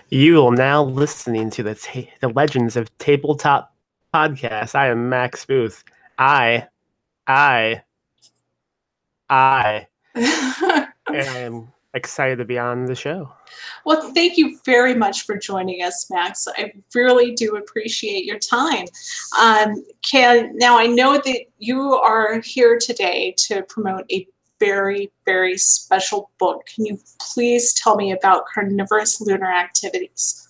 You are now listening to the Legends of Tabletop podcast. I am Max Booth. I, I, I, and I am excited to be on the show. Well, thank you very much for joining us, Max. I really do appreciate your time. Now, I know that you are here today to promote a very, very special book. Can you please tell me about Carnivorous Lunar Activities?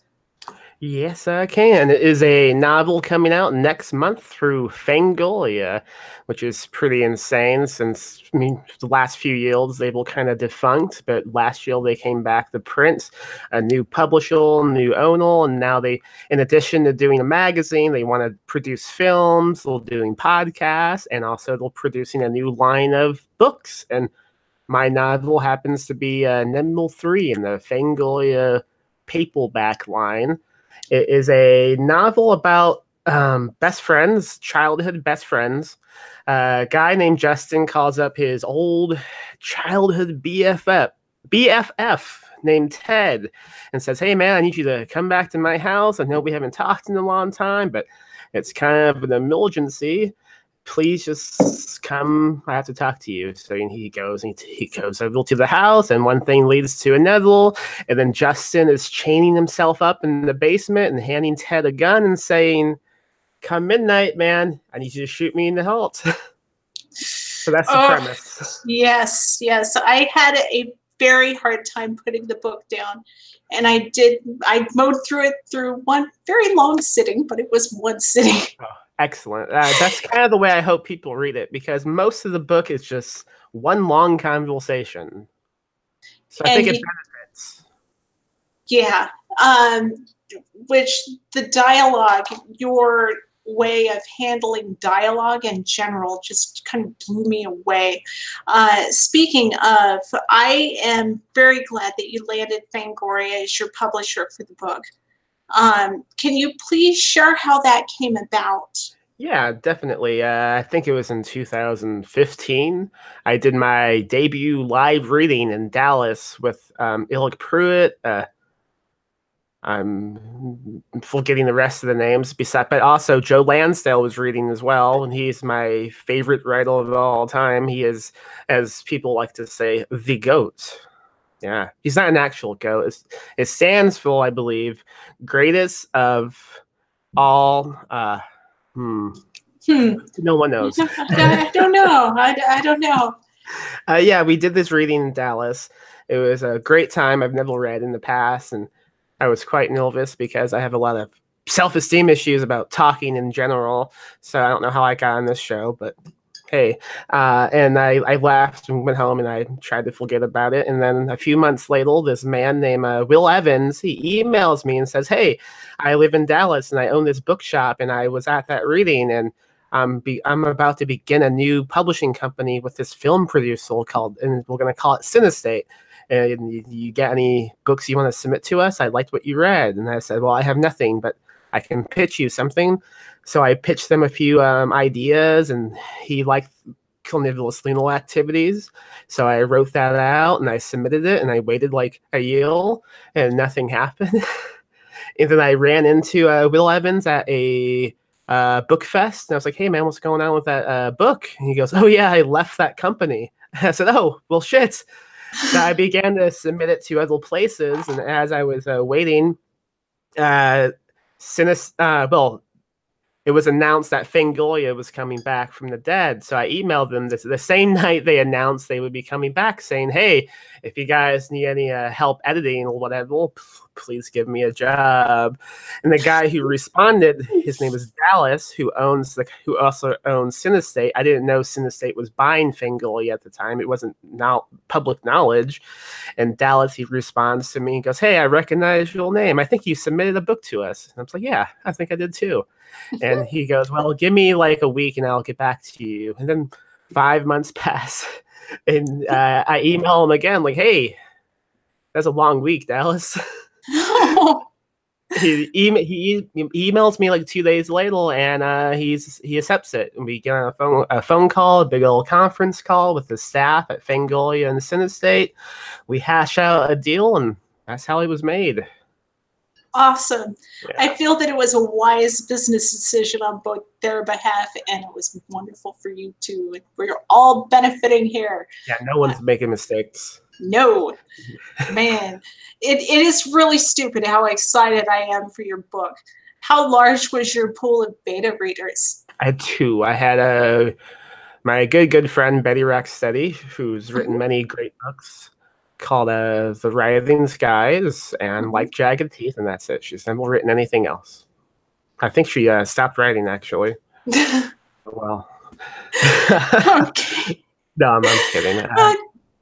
Yes, I can. It is a novel coming out next month through Fangolia, which is pretty insane since, the last few years they've all kind of defunct, but last year they came back to print a new publisher, new owner, and now they, in addition to doing a magazine, they want to produce films, they're doing podcasts, and also they're producing a new line of books. And my novel happens to be Number 3 in the Fangolia paperback line. It is a novel about best friends, childhood best friends. A guy named Justin calls up his old childhood BFF named Ted and says, "Hey man, I need you to come back to my house. I know we haven't talked in a long time, but it's kind of an emergency. Please just come. I have to talk to you." So he goes over to the house, and one thing leads to another. And then Justin is chaining himself up in the basement and handing Ted a gun and saying, "Come midnight, man, I need you to shoot me in the heart." So that's the premise. Yes. I had a very hard time putting the book down. And I mowed through it through one very long sitting, but it was one sitting. Oh, excellent. That's kind of the way I hope people read it, because most of the book is just one long conversation. So I think it benefits. Yeah. Which the dialogue, your way of handling dialogue in general just kind of blew me away. Speaking of, I am very glad that you landed Fangoria as your publisher for the book. Can you please share how that came about? Yeah, definitely. I think it was in 2015. I did my debut live reading in Dallas with Ilk Pruitt. I'm forgetting the rest of the names. But also Joe Lansdale was reading as well, and he's my favorite writer of all time. He is, as people like to say, the GOAT. Yeah, he's not an actual GOAT. It stands for, I believe, greatest of all. No one knows. I don't know. I don't know. Yeah, we did this reading in Dallas. It was a great time. I've never read in the past, and I was quite nervous because I have a lot of self-esteem issues about talking in general. So I don't know how I got on this show, but hey. And I laughed and went home and I tried to forget about it. And then a few months later, this man named Will Evans, he emails me and says, "Hey, I live in Dallas and I own this bookshop, and I was at that reading, and I'm about to begin a new publishing company with this film producer and we're going to call it Cinestate. And you get any books you want to submit to us? I liked what you read." And I said, "Well, I have nothing, but I can pitch you something." So I pitched them a few ideas, and he liked Carnivorous Lunar Activities. So I wrote that out and I submitted it, and I waited like a year and nothing happened. And then I ran into Will Evans at a book fest, and I was like, "Hey man, what's going on with that book?" And he goes, "Oh yeah, I left that company." I said, "Oh, well shit." So I began to submit it to other places, and as I was waiting, it was announced that Fangolia was coming back from the dead. So I emailed them the same night they announced they would be coming back, saying, "Hey, if you guys need any help editing or whatever, please give me a job." And the guy who responded, his name is Dallas, who also owns Cinestate. I didn't know Cinestate was buying Fangolia at the time. It wasn't public knowledge. And Dallas, he responds to me and goes, "Hey, I recognize your name. I think you submitted a book to us." And I was like, "Yeah, I think I did too." And he goes, "Well, give me like a week and I'll get back to you." And then 5 months pass, and I email him again, like, "Hey, that's a long week, Dallas." He emails me like 2 days later, and he accepts it, and we get on a phone call, a big old conference call with the staff at Fangolia and Cinestate. We hash out a deal, and that's how it was made. Awesome. Yeah. I feel that it was a wise business decision on both their behalf, and it was wonderful for you too. We're all benefiting here. Yeah, no one's making mistakes. No, man, it is really stupid how excited I am for your book. How large was your pool of beta readers? I had two. I had my good friend Betty Rocksteady, who's written many great books, called The Writhing Skies and Like Jagged Teeth, and that's it. She's never written anything else. I think she stopped writing, actually. Well. Okay. No, I'm kidding.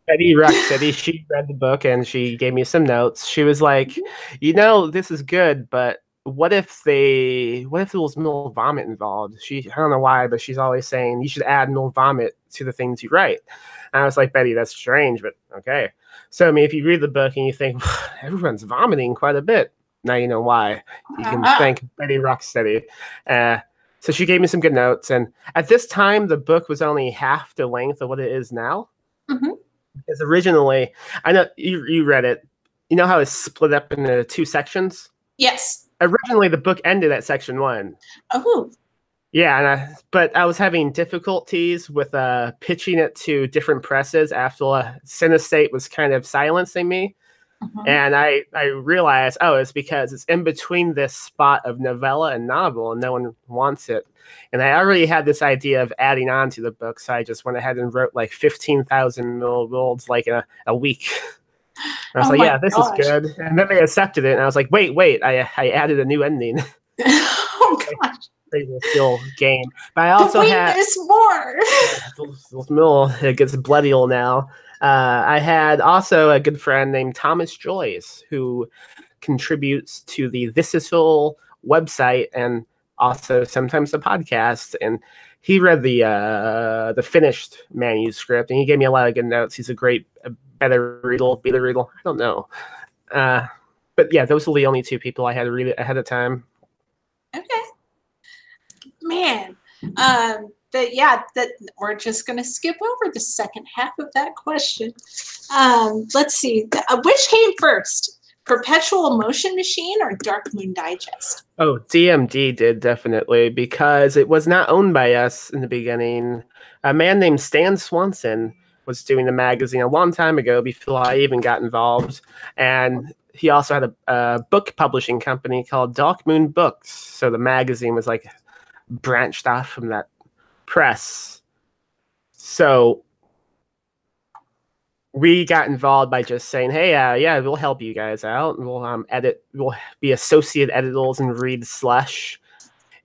Betty Rocksteady, she read the book and she gave me some notes. She was like, this is good, but what if there was mill vomit involved? I don't know why, but she's always saying you should add mill vomit to the things you write. And I was like, Betty, that's strange, but okay. So, I mean, if you read the book and you think, everyone's vomiting quite a bit, now you know why. You can thank Betty Rocksteady. So she gave me some good notes. And at this time, the book was only half the length of what it is now. Because originally, I know you read it. You know how it's split up into 2 sections? Yes. Originally, the book ended at section 1. Oh. Yeah, but I was having difficulties with pitching it to different presses after Cinestate was kind of silencing me. And I realized, it's because it's in between this spot of novella and novel, and no one wants it. And I already had this idea of adding on to the book, so I just went ahead and wrote like 15,000 words like a week. And I was like, this is good. And then they accepted it, and I was like, wait, I added a new ending. Oh, gosh. They will still game. But I also had... There's more. Those mill, it gets bloodier now. I had also a good friend named Thomas Joyce who contributes to the This Is All website and also sometimes the podcast. And he read the finished manuscript and he gave me a lot of good notes. He's a beta reader. I don't know. But yeah, those were the only 2 people I had to read it ahead of time. Okay. Man. That we're just going to skip over the second half of that question. Let's see. Which came first? Perpetual Motion Machine or Dark Moon Digest? Oh, DMD did, definitely, because it was not owned by us in the beginning. A man named Stan Swanson was doing the magazine a long time ago before I even got involved. And he also had a book publishing company called Dark Moon Books. So the magazine was like branched off from that press. So we got involved by just saying, hey, we'll help you guys out. We'll we'll be associate editors and read slush.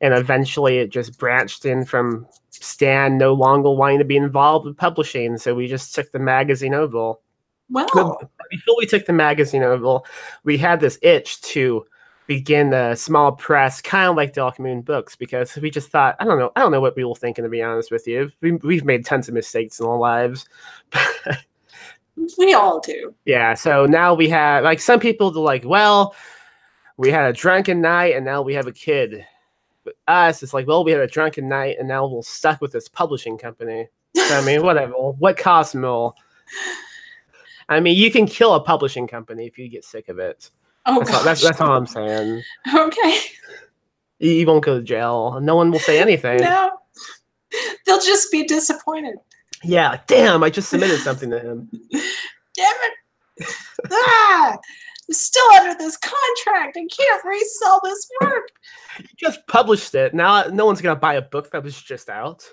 And eventually it just branched in from Stan no longer wanting to be involved with publishing. So we just took the magazine over. Wow. Before we took the magazine over, we had this itch to begin a small press, kind of like Dark Moon Books, because we just thought, I don't know what we were thinking, to be honest with you. We've made tons of mistakes in our lives. We all do. Yeah, so now we have, like, some people are like, well, we had a drunken night and now we have a kid. But us, it's like, well, we had a drunken night and now we're stuck with this publishing company. So, I mean, whatever. What costs more? I mean, you can kill a publishing company if you get sick of it. Oh, that's all I'm saying. Okay. You won't go to jail. No one will say anything. No. They'll just be disappointed. Yeah, damn, I just submitted something to him. Damn it. I'm still under this contract. I can't resell this work. You just published it. Now no one's going to buy a book that was just out.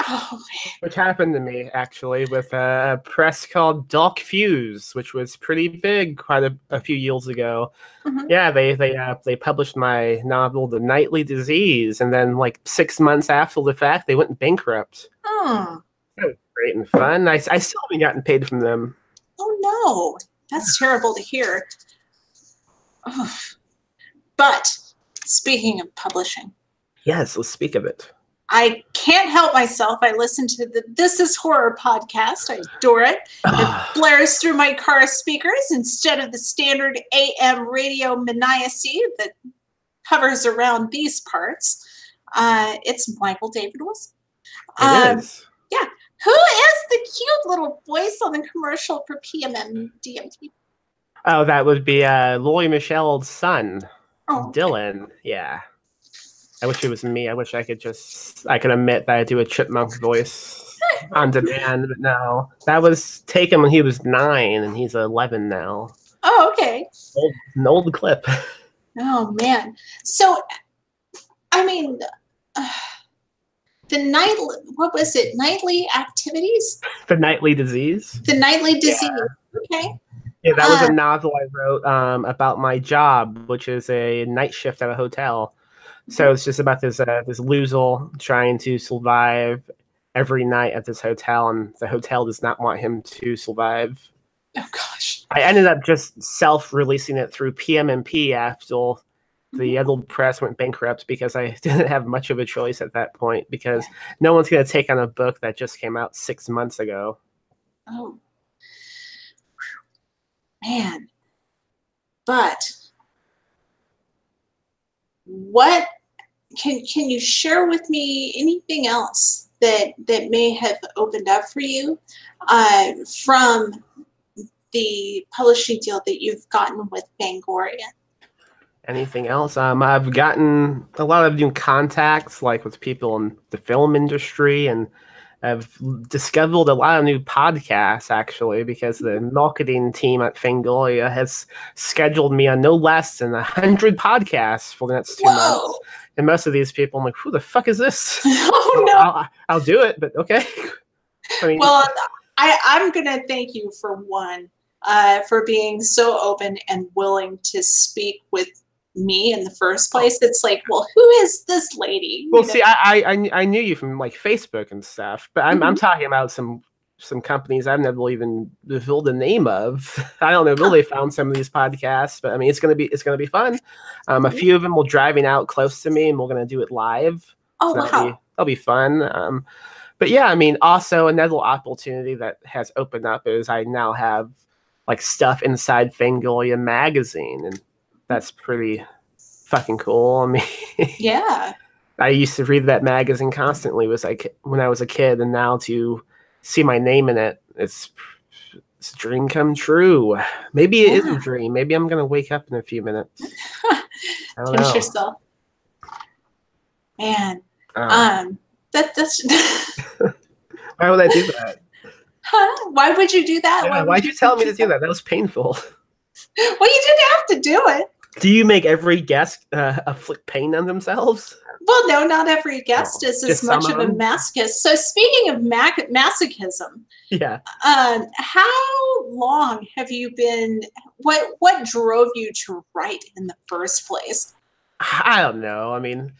Oh, man. Which happened to me, actually, with a press called Dark Fuse, which was pretty big quite a few years ago. Yeah, they published my novel, The Nightly Disease, and then like 6 months after the fact, they went bankrupt. Oh. That was great and fun. I still haven't gotten paid from them. Oh, no. That's terrible to hear. Oh. But speaking of publishing. Yes, let's speak of it. I can't help myself. I listen to the This Is Horror podcast. I adore it. It blares through my car speakers instead of the standard AM radio maniacy that hovers around these parts. It's Michael David Wilson. It is. Yeah. Who is the cute little voice on the commercial for PMM DMT? Oh, that would be Lori Michelle's son. Oh, okay. Dylan. Yeah. I wish it was me. I wish I could admit that I do a chipmunk voice on demand, but no. That was taken when he was 9 and he's 11 now. Oh, okay. An old clip. Oh man. So, I mean, uh, the night. What was it? Nightly activities. The Nightly Disease. The nightly Yeah. disease. Okay. Yeah, that was a novel I wrote about my job, which is a night shift at a hotel. So it's just about this loser trying to survive every night at this hotel, and the hotel does not want him to survive. Oh gosh. I ended up just self-releasing it through PMMP after the other press went bankrupt because I didn't have much of a choice at that point because no one's going to take on a book that just came out 6 months ago. Oh man. But what can you share with me anything else that may have opened up for you from the publishing deal that you've gotten with Fangoria? Anything else? I've gotten a lot of new contacts, like with people in the film industry, and I've discovered a lot of new podcasts actually because the marketing team at Fangoria has scheduled me on no less than 100 podcasts for the next 2 months. And most of these people, I'm like, who the fuck is this? Oh no! I'll do it, but okay. I mean, well, I'm gonna thank you for one, for being so open and willing to speak with me in the first place. It's like, well, who is this lady? Well, see, I knew you from like Facebook and stuff, but I'm talking about some companies I've never even revealed the name of. I don't know where they found some of these podcasts, but I mean, it's gonna be fun. A few of them will driving out close to me, and we're gonna do it live. Oh, so wow. That'll be fun. But yeah, I mean, also another opportunity that has opened up is I now have like stuff inside Fangoria magazine, and that's pretty fucking cool. I mean, yeah. I used to read that magazine constantly. Was like when I was a kid, and now to see my name in it, it's a dream come true. Maybe it is a dream. Maybe I'm gonna wake up in a few minutes. I don't know. Yourself. Man, that's. Why would I do that? Huh? Why would you do that? Yeah, why'd you tell me to do that? That was painful. Well, you didn't have to do it. Do you make every guest afflict pain on themselves? Well, no, not every guest is as much of a masochist. So speaking of masochism, yeah. How long have you been? What drove you to write in the first place? I don't know. I mean,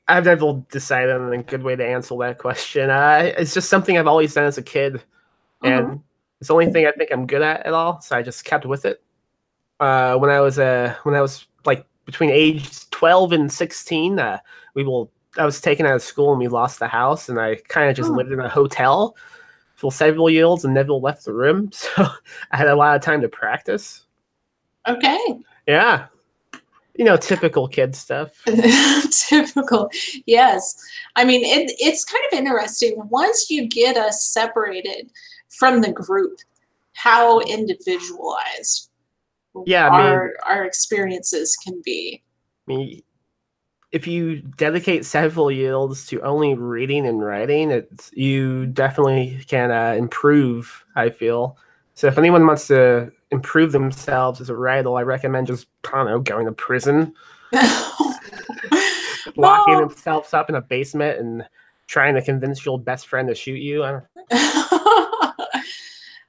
I've never decided on a good way to answer that question. It's just something I've always done as a kid, and it's the only thing I think I'm good at all. So I just kept with it. When I was like between age 12 and 16, I was taken out of school and we lost the house, and I kind of just lived in a hotel for several years and never left the room. So I had a lot of time to practice. Okay. Yeah. Typical kid stuff. Typical. Yes. I mean, it's kind of interesting. Once you get us separated from the group, how individualized our experiences can be. I mean, if you dedicate several years to only reading and writing, you definitely can improve, I feel. So if anyone wants to improve themselves as a writer, I recommend just, I don't know, going to prison. Locking themselves up in a basement and trying to convince your best friend to shoot you.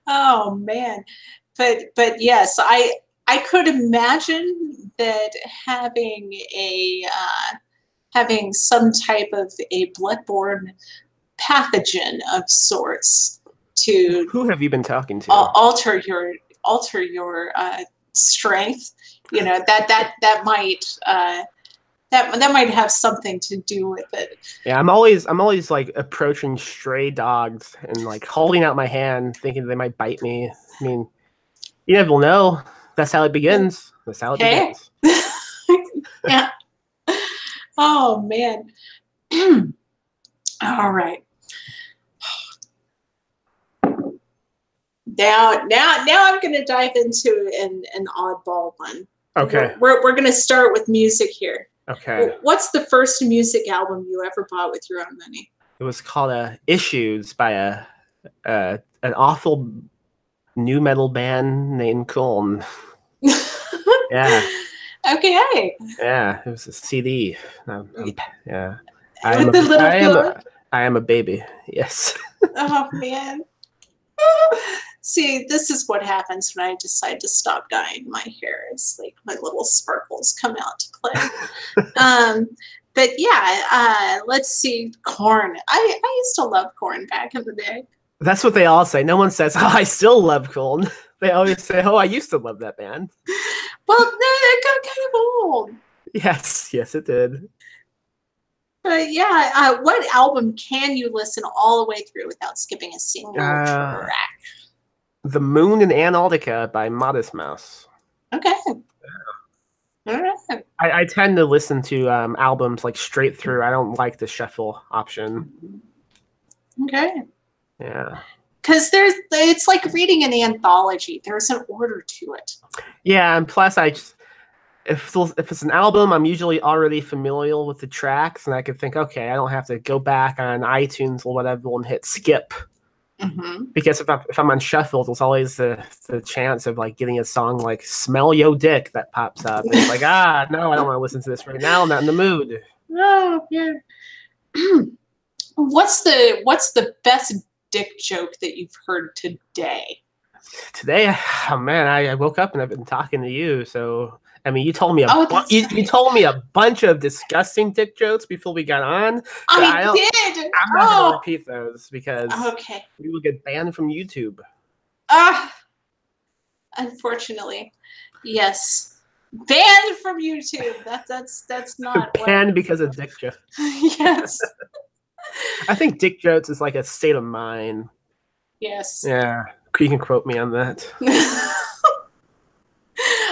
Oh, man. But yes, I could imagine that having some type of a bloodborne pathogen of sorts to who have you been talking to? Alter your strength. That might have something to do with it. Yeah, I'm always like approaching stray dogs and like holding out my hand, thinking they might bite me. I mean, you never know. That's how it begins. That's how it begins. Yeah. Oh man. All right. Now I'm going to dive into an oddball one. Okay. We're going to start with music here. Okay. What's the first music album you ever bought with your own money? It was called Issues by an awful new metal band named Kuln. Yeah. Okay. Yeah. It was a CD. Yeah. With the little book. I am a baby. Yes. Oh man. See, this is what happens when I decide to stop dyeing my hair. It's like my little sparkles come out to play. But yeah, let's see. Corn. I used to love Corn back in the day. That's what they all say. No one says, "Oh, I still love Kuln." They always say, "Oh, I used to love that band." Well, it got kind of old. Yes, it did. But yeah, what album can you listen all the way through without skipping a single track? The Moon in Antarctica by Modest Mouse. Okay. All right. I tend to listen to albums like straight through. I don't like the shuffle option. Okay. Yeah. Because it's like reading an anthology. There's an order to it. Yeah, and plus if it's an album, I'm usually already familiar with the tracks, and I can think, okay, I don't have to go back on iTunes or whatever and hit skip. Mm-hmm. Because if I'm on shuffle, there's always the chance of like getting a song like "Smell Yo Dick" that pops up. And it's like, no, I don't want to listen to this right now. I'm not in the mood. Oh yeah. What's the best dick joke that you've heard today? Today, oh man, I woke up and I've been talking to you, so I mean, you told me you told me a bunch of disgusting dick jokes before we got on. I did. I'm not going to repeat those because okay, we will get banned from YouTube. Unfortunately, yes, banned from YouTube. That's not banned because of dick jokes. Yes. I think dick jokes is like a state of mind. Yes. Yeah, you can quote me on that.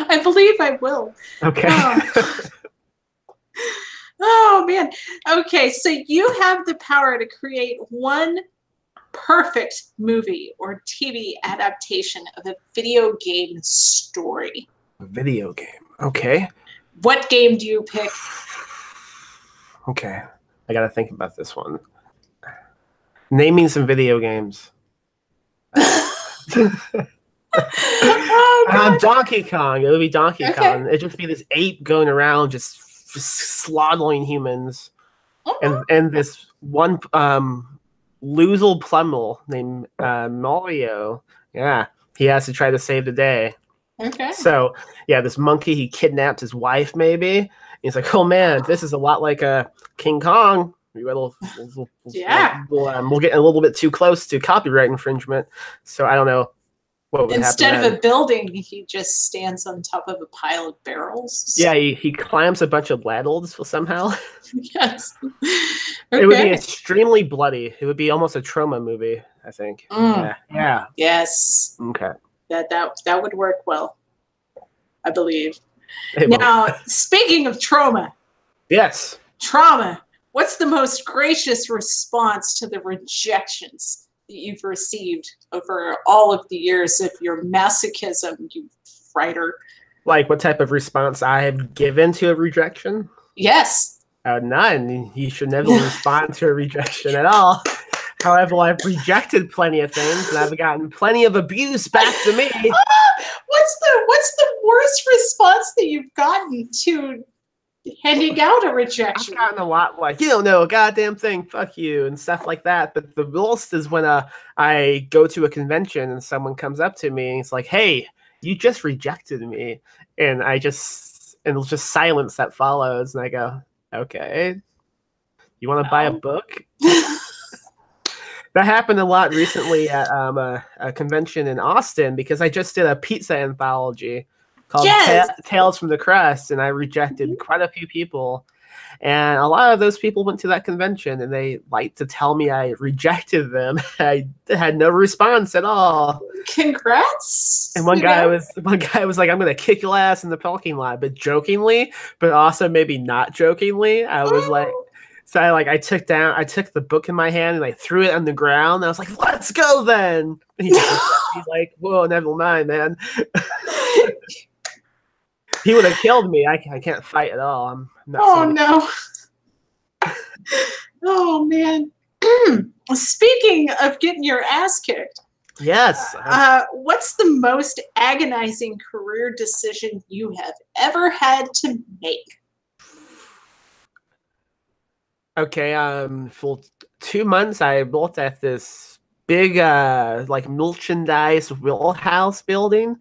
I believe I will. Okay. Oh man. Okay, so you have the power to create one perfect movie or TV adaptation of a video game story. A video game. Okay. What game do you pick? Okay. I gotta think about this one. Name me some video games. Donkey Kong. It would be Donkey Kong. It'd just be this ape going around just slaughtering humans. And this one loser plumber named Mario. Yeah. He has to try to save the day. Okay. So, yeah, this monkey, he kidnapped his wife, maybe. And he's like, oh, man, this is a lot like King Kong. We'll get a little bit too close to copyright infringement. So I don't know what would Instead happen of a building, he just stands on top of a pile of barrels. Yeah, he climbs a bunch of ladders somehow. Yes. Okay. It would be extremely bloody. It would be almost a trauma movie, I think. Yeah. Yes. Okay. That would work well, I believe. Now, speaking of trauma. Yes. Trauma. What's the most gracious response to the rejections that you've received over all of the years of your masochism, you writer? Like what type of response I have given to a rejection? Yes. None. You should never respond to a rejection at all. However, I've rejected plenty of things, and I've gotten plenty of abuse back to me. What's the worst response that you've gotten to handing out a rejection? I've gotten a lot like, you don't know a goddamn thing, fuck you, and stuff like that. But the worst is when I go to a convention and someone comes up to me and it's like, hey, you just rejected me. And it's just silence that follows. And I go, okay, you want to buy a book? That happened a lot recently at a convention in Austin because I just did a pizza anthology called Tales from the Crust, and I rejected quite a few people. And a lot of those people went to that convention, and they liked to tell me I rejected them. I had no response at all. Congrats! And one guy was like, "I'm gonna kick your ass in the parking lot," but jokingly, but also maybe not jokingly. I was like. So I took the book in my hand and I threw it on the ground. And I was like, "Let's go then." And he's like, "Whoa, never mind, man." He would have killed me. I can't fight at all. I'm not Oh somebody. no. Oh man. Speaking of getting your ass kicked, Yes. what's the most agonizing career decision you have ever had to make? Okay. For 2 months, I worked at this big, like merchandise warehouse building,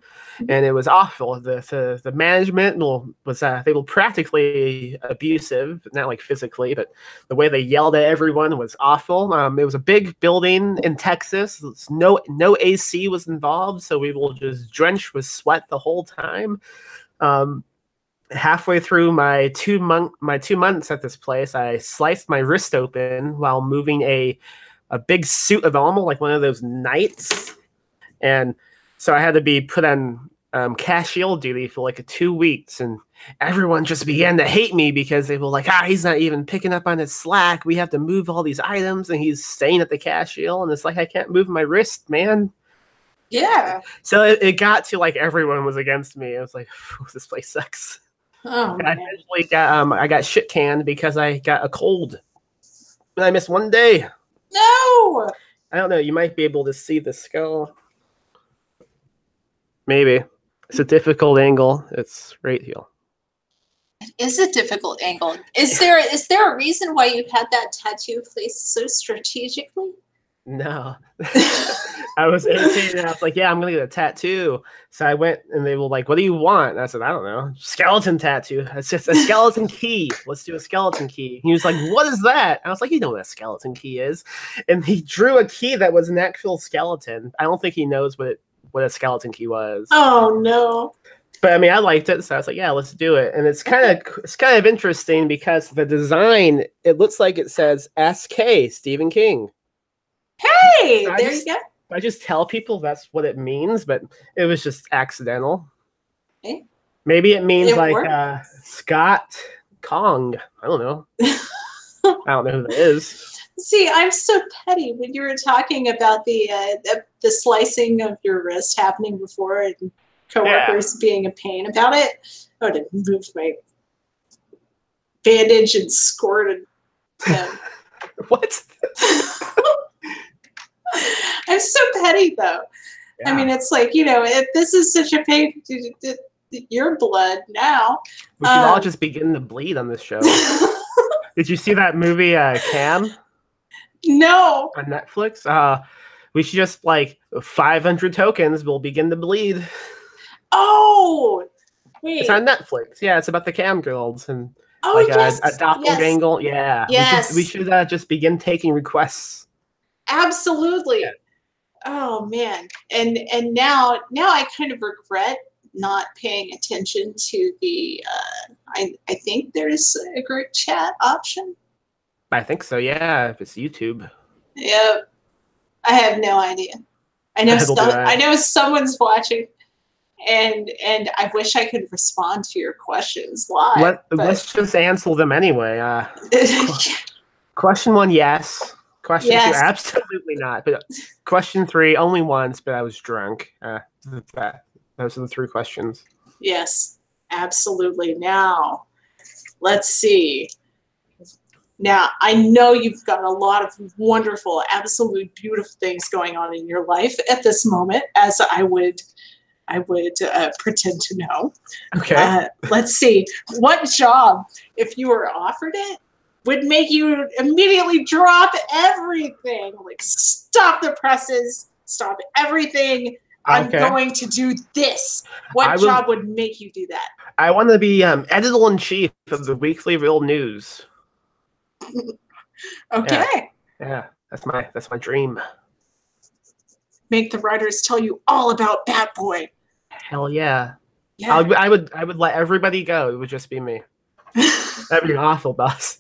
and it was awful. The management was they were practically abusive, not like physically, but the way they yelled at everyone was awful. It was a big building in Texas. No AC was involved, so we were just drenched with sweat the whole time. Um, Halfway through my 2 months at this place, I sliced my wrist open while moving a big suit of armor, like one of those knights, and so I had to be put on cashier duty for like 2 weeks, and everyone just began to hate me because they were like, he's not even picking up on his slack. We have to move all these items, and he's staying at the cashier, and it's like I can't move my wrist, man. Yeah. So it got to like everyone was against me. I was like, this place sucks. Oh And I man. eventually got shit canned because I got a cold. And I missed one day. No. I don't know. You might be able to see the skull. Maybe. It's a difficult angle. It's right here. It is a difficult angle. Is there a reason why you had that tattoo placed so strategically? No. I was 18 and I was like, yeah, I'm going to get a tattoo. So I went and they were like, what do you want? And I said, I don't know. Skeleton tattoo. It's just a skeleton key. Let's do a skeleton key. He was like, what is that? I was like, you know what a skeleton key is. And he drew a key that was an actual skeleton. I don't think he knows what a skeleton key was. Oh no. But I mean, I liked it, so I was like, "Yeah, let's do it." And it's kind of interesting because the design, it looks like it says S.K. Stephen King. Hey, So there you go. I just tell people that's what it means, but it was just accidental. Hey. Maybe it means It like worked. Scott Kong. I don't know. I don't know who that is. See, I'm so petty when you were talking about the slicing of your wrist happening before and coworkers being a pain about it. I would have moved my bandage and squirted them. What? I'm so petty though. Yeah. I mean, it's like, if this is such a pain, your blood now. We should all just begin to bleed on this show. Did you see that movie Cam? No. On Netflix? We should just 500 tokens will begin to bleed. Oh, wait. It's on Netflix. Yeah, it's about the cam girls and yes. a doppelganger. Yes. Yeah. Yes. We should just begin taking requests. Absolutely. Yeah. Oh man. And now I kind of regret not paying attention to the I think there's a group chat option. I think so, yeah, if it's YouTube. Yep. I have no idea. I know someone's watching, and I wish I could respond to your questions live. Let's just answer them anyway. Question 1, yes. Question 2, absolutely not. But question 3, only once, but I was drunk. Those are the 3 questions. Yes, absolutely. Now, let's see. Now, I know you've got a lot of wonderful, absolutely beautiful things going on in your life at this moment, as I would pretend to know. Okay. Let's see. What job, if you were offered it, would make you immediately drop everything? Like, stop the presses, stop everything. I'm going to do this. What job would make you do that? I want to be editor-in-chief of the Weekly Real News. Okay. Yeah, that's my dream. Make the writers tell you all about Bat Boy. Hell yeah. Yeah. I would let everybody go. It would just be me. That'd be awful, boss.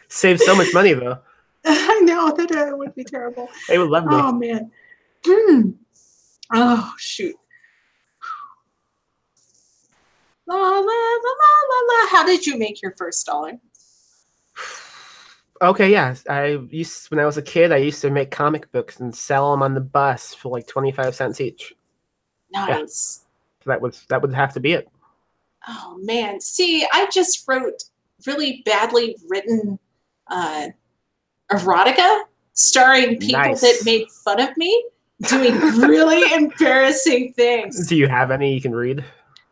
Save so much money though. I know that would be terrible. They would love me. Oh man. Oh shoot. La, la, la, la, la. How did you make your first dollar? Okay, yeah. When I was a kid, I used to make comic books and sell them on the bus for 25 cents each. Nice. Yeah. So that would have to be it. Oh man, see, I just wrote really badly written erotica starring people that Nice. made fun of me doing really embarrassing things. Do you have any you can read?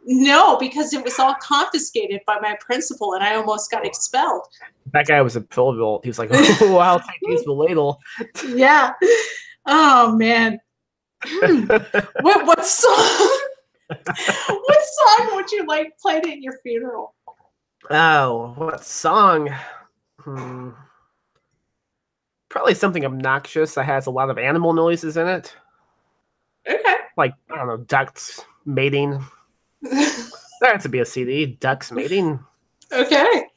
No, because it was all confiscated by my principal and I almost got expelled. That guy was a pill. He was like, "Oh, I'll take these for ladle." Yeah. Oh man. What song? What song would you like played at your funeral? Oh, what song? Hmm. Probably something obnoxious that has a lot of animal noises in it. Okay. Like, I don't know, ducks mating. That has to be a CD. Ducks mating. Okay.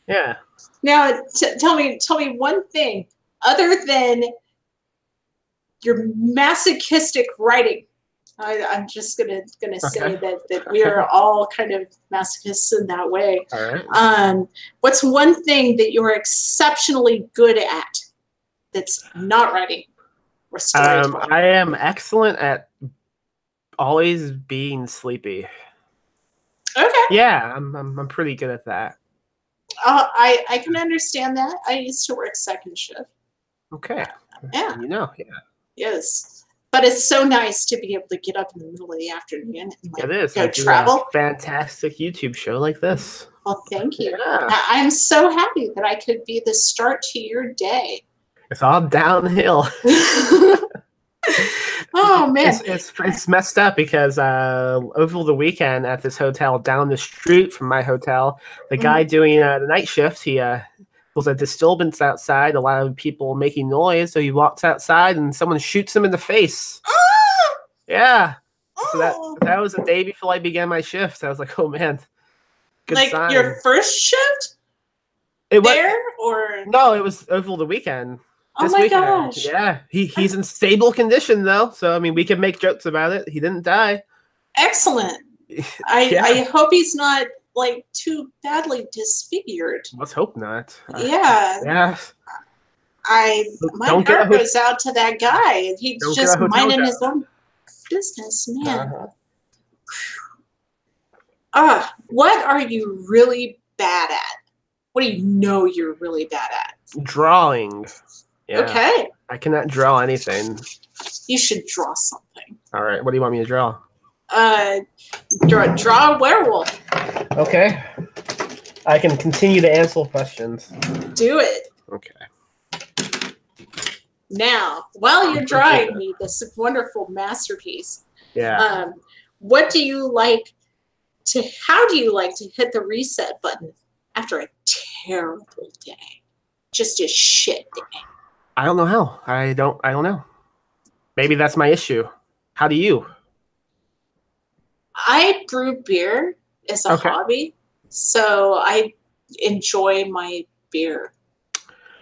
Yeah. Now, tell me one thing other than your masochistic writing. I'm just gonna say that we are all kind of masochists in that way. All right. What's one thing that you're exceptionally good at that's not writing or storytelling? I am excellent at always being sleepy. Okay. Yeah, I'm pretty good at that. I can understand that. I used to work second shift. Okay. Yeah. You know, yeah. Yes. But it's so nice to be able to get up in the middle of the afternoon and like, It is. go travel. A fantastic YouTube show like this. Well, thank you. Yeah. I'm so happy that I could be the start to your day. It's all downhill. Oh man, it's messed up because over the weekend at this hotel down the street from my hotel, the guy doing the night shift, he was a disturbance outside, a lot of people making noise, so he walks outside and someone shoots him in the face. Yeah. So that was the day before I began my shift. I was like, oh man, good like sign. your first shift it was, there, or no, it was over the weekend. Oh my gosh. Yeah, he's in stable condition though, so I mean we can make jokes about it. He didn't die. Excellent. I hope he's not like too badly disfigured. Let's hope not. Yeah. Yeah. My heart goes out to that guy. He's just minding his own business, man. What are you really bad at? What do you know you're really bad at? Drawing. Yeah. Okay. I cannot draw anything. You should draw something. All right. What do you want me to draw? Draw a werewolf. Okay. I can continue to answer questions. Do it. Okay. Now, while you're drawing me this wonderful masterpiece, yeah. How do you like to hit the reset button after a terrible day? Just a shit day. I don't know how. I don't know. Maybe that's my issue. How do you? I brew beer as a hobby, so I enjoy my beer.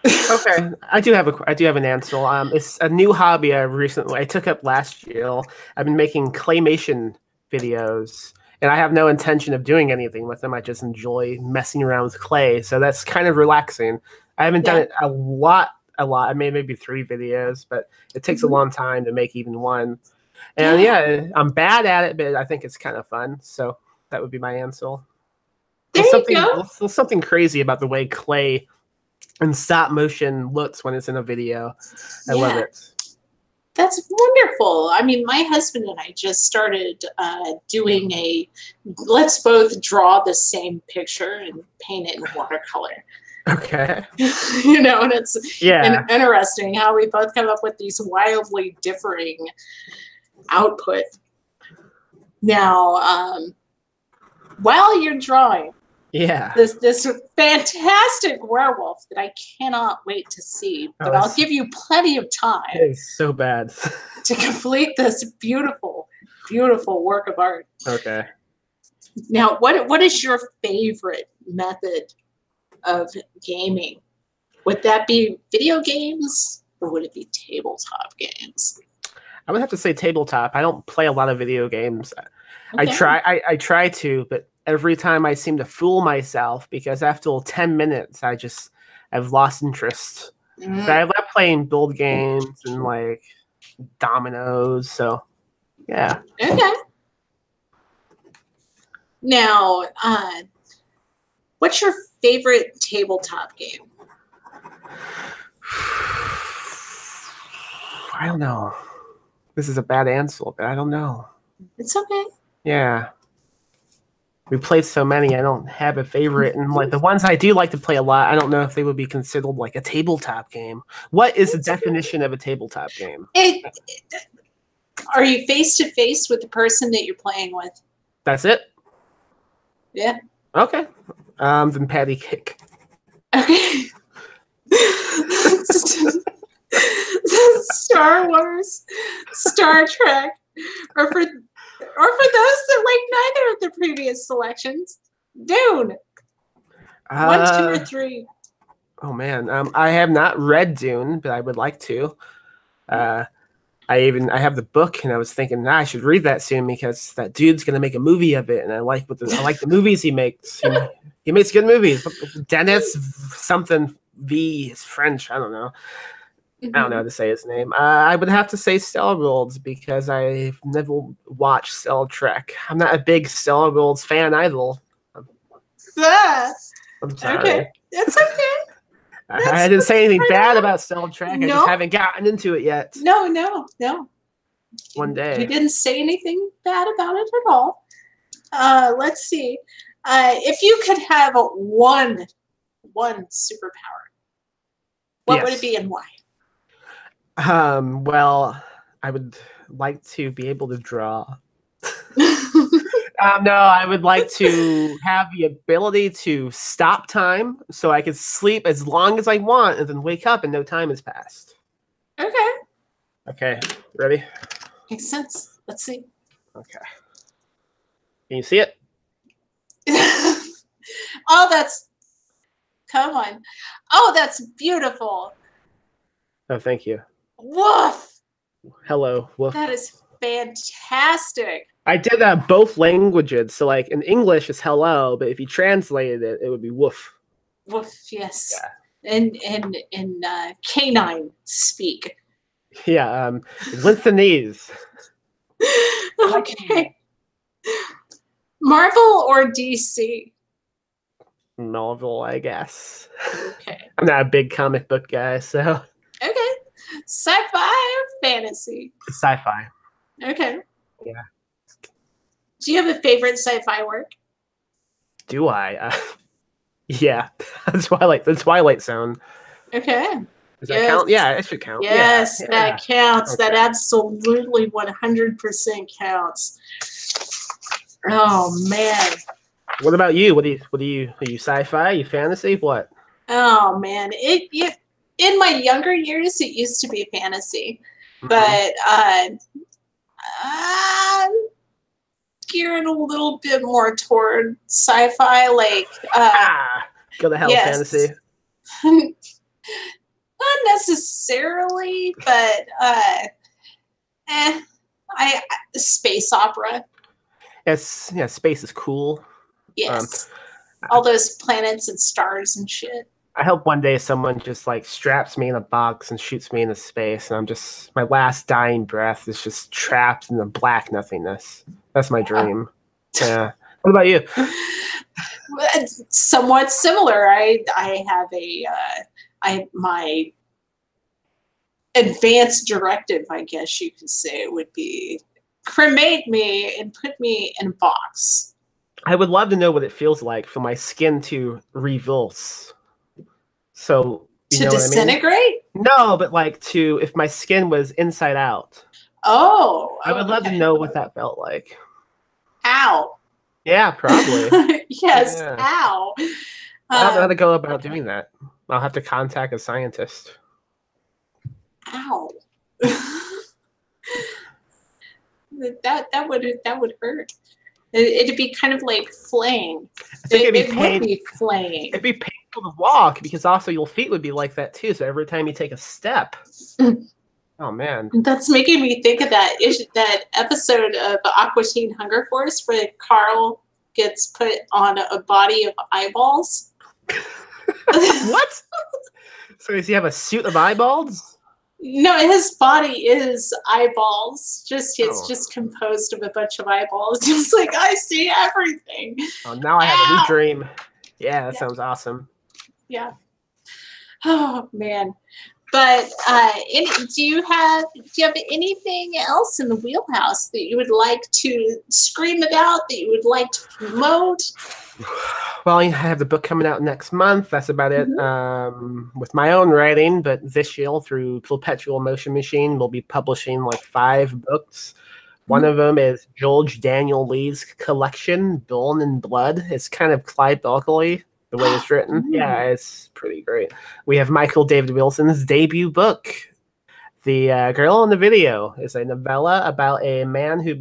Okay, I do have an answer. It's a new hobby I took up last year. I've been making claymation videos, and I have no intention of doing anything with them. I just enjoy messing around with clay, so that's kind of relaxing. I haven't done it a lot. I made maybe 3 videos, but it takes a long time to make even one. And I'm bad at it, but I think it's kind of fun. So that would be my answer. There's something crazy about the way clay and stop motion looks when it's in a video. I love it. That's wonderful. I mean, my husband and I just started doing let's both draw the same picture and paint it in watercolor. Okay. And it's interesting how we both come up with these wildly differing output. Now, while you're drawing this fantastic werewolf that I cannot wait to see, but I'll give you plenty of time. It's so bad. To complete this beautiful, beautiful work of art. Okay. Now, what is your favorite method of gaming? Would that be video games or would it be tabletop games? I would have to say tabletop. I don't play a lot of video games. Okay. I try to, but every time I seem to fool myself because after 10 minutes I've lost interest. But I love playing board games and like dominoes, so yeah. Okay. Now, what's your favorite tabletop game? I don't know. This is a bad answer, but I don't know. It's okay. Yeah. We played so many, I don't have a favorite. And like the ones I do like to play a lot, I don't know if they would be considered like a tabletop game. What is the definition of a tabletop game? Are you face to face with the person that you're playing with? That's it? Yeah. Okay. Then patty cake. Okay. Star Wars, Star Trek, or for those that like neither of the previous selections, Dune. 1, 2, or 3. Oh man, I have not read Dune, but I would like to. I have the book, and I was thinking I should read that soon because that dude's gonna make a movie of it, and I like the movies he makes. He makes good movies. Dennis something V is French. I don't know. I don't know how to say his name. I would have to say Star Wars because I've never watched Star Trek. I'm not a big Star Wars fan either. I'm sorry. Okay, it's okay. I didn't say anything bad about Star Trek. No. I just haven't gotten into it yet. No. One day. You didn't say anything bad about it at all. Let's see. If you could have one superpower, what would it be and why? Well, I would like to be able to draw. No, I would like to have the ability to stop time so I could sleep as long as I want and then wake up and no time has passed. Okay. Okay, ready? Makes sense. Let's see. Okay. Can you see it? Come on. Oh, that's beautiful. Oh, thank you. Woof. Hello, woof. That is fantastic. I did both languages. So, like, in English, it's hello, but if you translated it, it would be woof. Woof, yes. Yeah. And in canine speak. Yeah, with the knees. Okay. Marvel or DC? Marvel, I guess. Okay. I'm not a big comic book guy, so. Okay. Sci-fi or fantasy? Sci-fi. Okay. Yeah. Do you have a favorite sci-fi work? Do I? Yeah, the Twilight Zone. Okay. Does that count? Yeah, it should count. Yes, yeah. that counts. Okay. That absolutely 100% counts. Oh man. What about you? Are you sci-fi? Are you fantasy? What? Oh man. In my younger years it used to be fantasy. Mm-hmm. But I'm gearing a little bit more toward sci-fi, like go to hell, yes. fantasy. Not necessarily, but space opera. Yes, yeah, space is cool. Yes. All those planets and stars and shit. I hope one day someone just like straps me in a box and shoots me into space, and my last dying breath is just trapped in the black nothingness. That's my dream. Yeah. What about you? Somewhat similar. I have my advanced directive, I guess you could say, would be cremate me and put me in a box. I would love to know what it feels like for my skin to revulse. So to disintegrate? I mean? No, but like if my skin was inside out. Oh. I would love to know what that felt like. Ow. Yeah, probably. Yes, yeah. Ow. I don't know how to go about doing that. I'll have to contact a scientist. Ow. that would hurt. It'd be kind of like flaying. It would be flaying. It'd be painful to walk because also your feet would be like that too. So every time you take a step. Oh man. That's making me think of that episode of Aqua Teen Hunger Force where Carl gets put on a body of eyeballs. What? So does he have a suit of eyeballs? No, his body is eyeballs. It's Oh, just composed of a bunch of eyeballs. Just like I see everything. oh, now I have a new Ow! dream. Yeah, that Yeah, sounds awesome. yeah. Oh man. But do you have anything else in the wheelhouse that you would like to scream about, that you would like to promote? Well, I have the book coming out next month. That's about it. Mhm. With my own writing, but this year through Perpetual Motion Machine, we'll be publishing like 5 books. One Mhm. of them is George Daniel Lee's collection, Bone and Blood. It's kind of Clyde Barkley, the way it's written. Yeah, Ooh. it's pretty great. We have Michael David Wilson's debut book, The Girl in the Video. Is a novella about a man who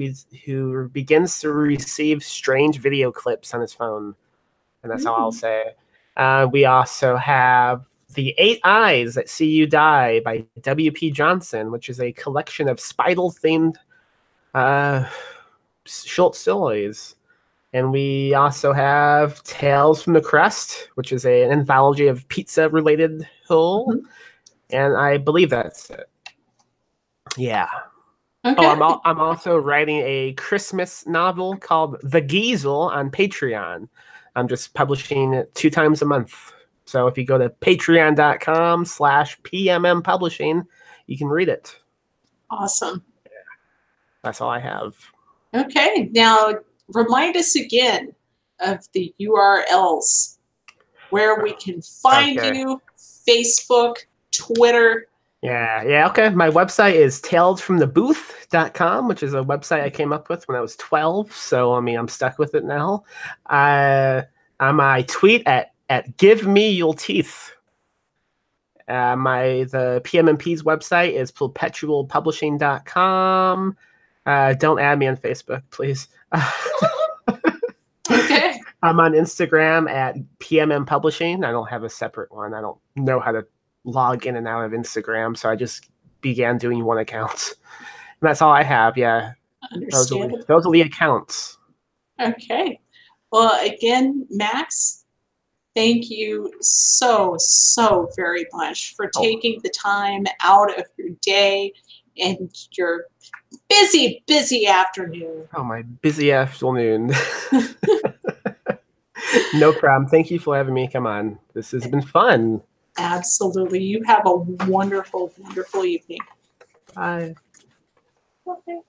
begins to receive strange video clips on his phone, and that's all I'll Ooh. say. We also have The Eight Eyes That See You Die by W.P. Johnson, which is a collection of Spital-themed uh, short stories. And we also have Tales from the Crust, which is an anthology of pizza-related whole. Mhm. And I believe that's it. Yeah. Oh, Okay. I'm also writing a Christmas novel called The Geisel on Patreon. I'm just publishing it 2 times a month. So if you go to patreon.com/PMM Publishing, you can read it. Awesome. That's all I have. Okay. Now remind us again of the URLs where we can find Okay. you, Facebook, Twitter. Yeah, okay. My website is talesfromthebooth.com, which is a website I came up with when I was 12. So, I mean, I'm stuck with it now. I tweet at Give Me Your Teeth. The PMMP's website is perpetualpublishing.com. Don't add me on Facebook, please. Okay. I'm on Instagram at PMM Publishing. I don't have a separate one. I don't know how to log in and out of Instagram, so I just began doing one account. And that's all I have. Yeah, Understandable. those are the accounts. Okay. Well, again, Max, thank you so, so very much for Oh, taking the time out of your day and your busy, busy afternoon. oh, my busy afternoon. No problem. Thank you for having me come on. This has been fun. Absolutely. You have a wonderful, wonderful evening. Bye. Okay.